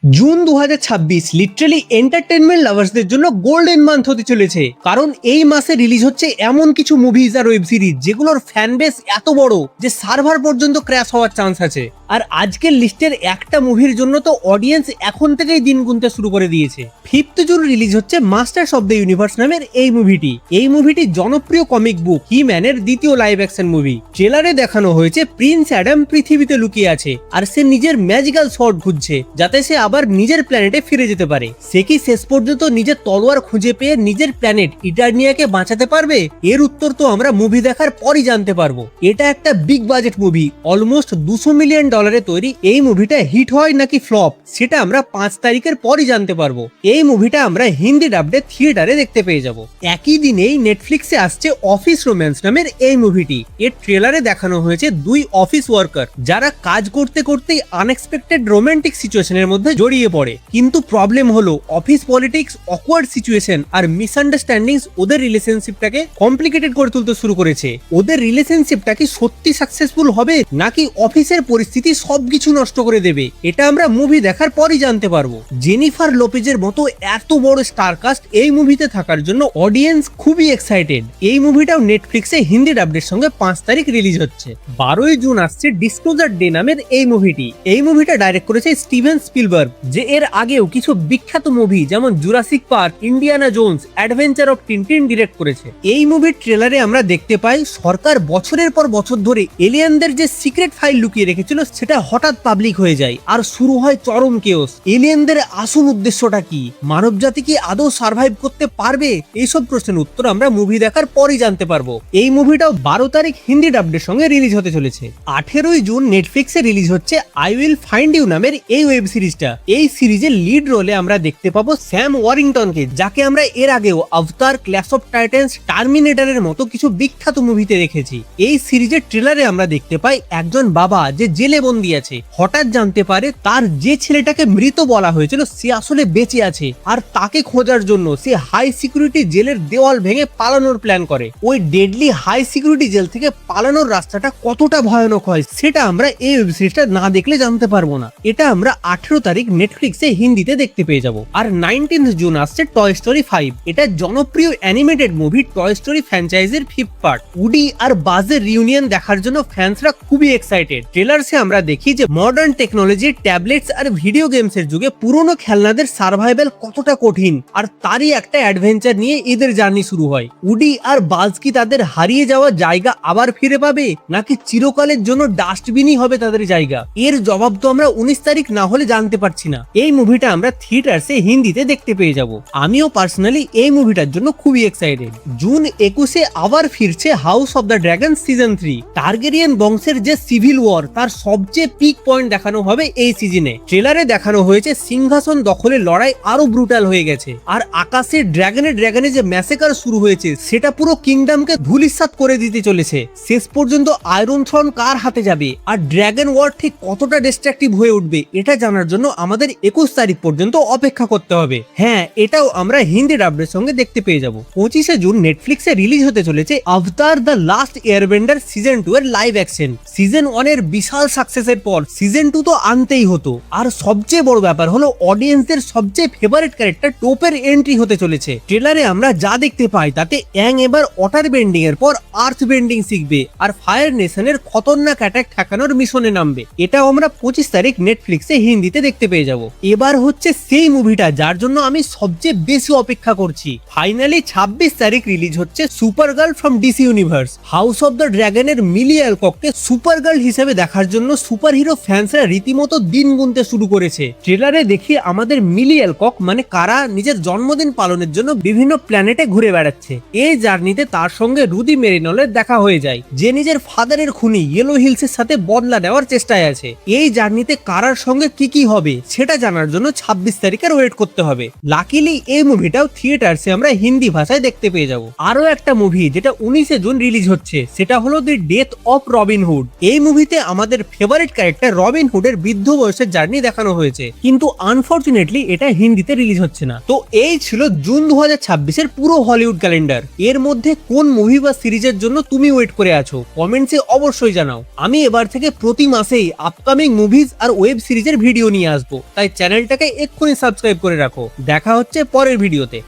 June 2026 literally entertainment লাভার্সদের জন্য golden month হতে চলেছে, কারণ এই মাসে রিলিজ হচ্ছে এমন কিছু মুভিজ আর ওয়েব সিরিজ যেগুলোর ফ্যান বেস এত বড় যে সার্ভার পর্যন্ত ক্র্যাশ হওয়ার চান্স আছে। আর আজকের লিস্টের একটা মুভির জন্য তো অডিয়েন্স এখন থেকেই দিন গুনতে শুরু করে দিয়েছে। 5th জুন রিলিজ হচ্ছে মাস্টার্স অফ দ্য ইউনিভার্স নামের এই মুভিটি জনপ্রিয় কমিক বুক হি ম্যানের দ্বিতীয় লাইভ অ্যাকশন মুভি। ট্রেলারে দেখানো হয়েছে প্রিন্স অ্যাডাম পৃথিবীতে লুকিয়ে আছে আর সে নিজের ম্যাজিক্যাল শট খুঁজছে যাতে সে আবার নিজের প্ল্যানেটে ফিরে যেতে পারে। সে কি শেষ পর্যন্ত নিজের তলোয়ার খুঁজে পেয়ে নিজের প্ল্যানেট ইটারনিয়াকে বাঁচাতে পারবে? এর উত্তর তো আমরা মুভি দেখার পরই জানতে পারবো। এটা একটা big budget movie, almost $200 million তৈরি। এই মুভিটা হিট হয় নাকি ফ্লপ সেটা আমরা 5 তারিখের পরই জানতে পারবো। এই মুভিটা আমরা হিন্দি ডাবডে থিয়েটারে দেখতে পেয়ে যাব। একই দিনেই নেটফ্লিক্সে আসছে অফিস রোম্যান্স নামের এই মুভিটি। এর ট্রেলারে দেখানো হয়েছে দুই অফিস ওয়ার্কার যারা কাজ করতে করতেই আনএক্সপেক্টেড রোমান্টিক সিচুয়েশনের মধ্যে জড়িয়ে পড়ে। কিন্তু প্রবলেম হলো অফিস পলিটিক্স, অকওয়ার্ড সিচুয়েশন আর মিসআন্ডারস্ট্যান্ডিংস ওদের রিলেশনশিপটাকে কমপ্লিকেটেড করে তুলতে শুরু করেছে। ওদের রিলেশনশিপটা কি সত্যি সাকসেসফুল হবে নাকি অফিসের পরিস্থিতি সবকিছু নষ্ট করে দেবে, এটা আমরা মুভি দেখার পরই জানতে পারবো। জেনিফার লোপেজের মতো এত বড় স্টার কাস্ট এই মুভিতে থাকার জন্য অডিয়েন্স খুবই এক্সাইটেড। এই মুভিটাও নেটফ্লিক্সে হিন্দি ডাবডের সঙ্গে 5 তারিখ রিলিজ হচ্ছে। 12ই জুন আসছে ডিসক্লোজার ডে নামের এই মুভিটি। এই মুভিটা ডাইরেক্ট করেছে স্টিভেন স্পিলবার্গ, যে এর আগেও কিছু বিখ্যাত মুভি যেমন Jurassic park, Indiana Jones, adventure of Tintin direct করেছে। এই মুভির ট্রেলারে আমরা দেখতে পাই সরকার বছরের পর বছর ধরে এলিয়েনদের যে সিক্রেট ফাইল লুকিয়ে রেখেছিল সেটা হঠাৎ পাবলিক হয়ে যায় আর শুরু হয় চরম কেওস। এলিয়েনদের আসল উদ্দেশ্যটা কি? মানবজাতি কি আদৌ সার্ভাইভ করতে পারবে? এইসব প্রশ্নের উত্তর আমরা মুভি দেখার পরই জানতে পারবো। এই মুভিটাও 12 তারিখ হিন্দি ডাবডের সঙ্গে রিলিজ হতে চলেছে। 18ই জুন নেটফ্লিক্সে রিলিজ হচ্ছে আই উইল ফাইন্ড ইউ নামের এই ওয়েব সিরিজটা। এই সিরিজের লিড রোলে আমরা দেখতে পাবো স্যাম ওয়ারিংটনকে, যাকে আমরা এর আগেও আভতার, ক্ল্যাশ অফ টাইটান্স, টার্মিনেটরের মতো কিছু বিখ্যাত মুভিতে দেখেছি। এই সিরিজের ট্রেলারে আমরা দেখতে পাই একজন বাবা যে জেলে বন্দী আছে হঠাৎ জানতে পারে তার যে ছেলেটাকে মৃত বলা হয়েছিল সে আসলে বেঁচে আছে, আর তাকে খোঁজার জন্য সে হাই সিকিউরিটি জেলের দেওয়াল ভেঙে পালানোর প্ল্যান করে। ওই ডেডলি হাই সিকিউরিটি জেল থেকে পালানোর রাস্তাটা কতটা ভয়ানক হয় সেটা আমরা এই ওয়েব সিরিজটা না দেখলে জানতে পারবো না। এটা আমরা 18 তারিখ নেটফ্লিক্সে হিন্দিতে দেখতে পেয়ে যাব। আর 19th জুন আসছে টয় স্টোরি 5। এটা জনপ্রিয় অ্যানিমেটেড মুভি টয় স্টোরি ফ্র্যাঞ্চাইজির 5th পার্ট। উডি আর বাজের রিউনিয়ন দেখার জন্য ফ্যান্সরা খুবই এক্সাইটেড। ট্রেলারসে আমরা দেখি যে মডার্ন টেকনোলজি, ট্যাবলেটস আর ভিডিও গেমসের যুগে পুরনো খেলনাদের সার্ভাইভাল কতটা কঠিন, আর তারই একটা অ্যাডভেঞ্চার নিয়ে এদের জার্নি শুরু হয়। উডি আর বাজ কি তাদের হারিয়ে যাওয়া জায়গা আবার ফিরে পাবে নাকি চিরকালের জন্য ডাস্টবিনই হবে তাদের জায়গা? এর জবাব তো আমরা 19 তারিখ না হলে জানতে পারছি না। এই মুভিটা আমরা থিয়েটার্সে হিন্দিতে দেখতে পেয়ে যাব। আমিও পার্সোনালি এই মুভিটার জন্য খুবই এক্সাইটেড। জুন 21-এ আবার ফিরছে house of the dragon season 3। Targaryen বংশের যে সিভিল ওয়ার তার সবচেয়ে পিক পয়েন্ট দেখানো হবে এই সিজনে। ট্রেলারে দেখানো হয়েছে সিংহাসন দখলের লড়াই আরো ব্রুটাল হয়ে গেছে, আর আকাশে ড্রাগনে যে ম্যাসেকার শুরু হয়েছে সেটা পুরো কিংডমকে ধূলিসাৎ করে দিতে চলেছে। শেষ পর্যন্ত আয়রন থ্রন কার হাতে যাবে আর ড্রাগন ওয়ার ঠিক কতটা ডিস্ট্রাকটিভ হয়ে উঠবে এটা জানার জন্য আমাদের 21 তারিখ পর্যন্ত অপেক্ষা করতে হবে। হ্যাঁ, এটাও আমরা হিন্দি ডাবডের সঙ্গে দেখতে পেয়ে যাব। 25শে জুন নেটফ্লিক্সে রিলিজ হতে চলেছে আভতার দ্য লাস্ট এয়ারবেন্ডার সিজন 2 এর লাইভ অ্যাকশন। সিজন 1 এর বিশাল সাকসেসের পর সিজন 2 তো আনতেই হতো। আর সবচেয়ে বড় ব্যাপার হলো অডিয়েন্সদের সবচেয়ে ফেভারিট ক্যারেক্টার টোপের এন্ট্রি হতে চলেছে। ট্রেলারে আমরা যা দেখতে পাই তাতে অ্যাং এবার ওয়াটার বেন্ডিং এর পর আর্থ বেন্ডিং শিখবে আর ফায়ার নেশনের খতরনাক অ্যাটাক ঠেকানোর মিশনে নামবে। এটাও আমরা 25 তারিখ নেটফ্লিক্সে হিন্দিতে দেখতে পেয়ে যাব। এবার হচ্ছে সেই মুভিটা যার জন্য আমি সবচেয়ে বেশি অপেক্ষা করছি। ফাইনালি 26 তারিখ রিলিজ হচ্ছে super girl from DC universe. House of the ড্রাগনের মিলি অ্যালকককে সুপার গার্ল হিসেবে দেখার জন্য সুপার হিরো ফ্যান্সরা রীতিমতো দিন গুনতে শুরু করেছে। ট্রেলারে দেখি আমাদের মিলি অ্যালকক মানে কারা নিজের জন্মদিন পালনের জন্য বিভিন্ন প্ল্যানেটে ঘুরে বেড়াচ্ছে। এই জার্নিতে তার সঙ্গে রুদি মেরিনলের দেখা হয়ে যায়, যে নিজের ফাদারের খুনি ইয়েলো হিলসের সাথে বদলা নেওয়ার চেষ্টায় আছে। এই জার্নিতে কারার সঙ্গে কি হবে সেটা জানার জন্য 26 তারিখের ওয়েট করতে হবে। লাকিলি এই মুভিটাও থিয়েটার্সে আমরা হিন্দি ভাষায় দেখতে পেয়ে যাব। আরো একটা মুভি যেটা 19শে জুন রিলিজ হচ্ছে সেটা হলো দি ডেথ অফ রবিন হুড। এই মুভিতে আমাদের ফেভারিট ক্যারেক্টার রবিন হুডের বৃদ্ধ বয়সের জার্নি দেখানো হয়েছে, কিন্তু আনফরচুনেটলি এটা হিন্দিতে রিলিজ হচ্ছে না। তো এই ছিল জুন 2026 এর পুরো হলিউড ক্যালেন্ডার। এর মধ্যে কোন মুভি বা সিরিজের জন্য তুমি ওয়েট করে আছো কমেন্টসে অবশ্যই জানাও। আমি এবার থেকে প্রতি মাসেই আপকামিং মুভিজ আর ওয়েব সিরিজের ভিডিও নিয়ে আসবো। আসবো, তাই চ্যানেলটাকে এক্ষুনি সাবস্ক্রাইব করে রাখো। দেখা হচ্ছে পরের ভিডিওতে।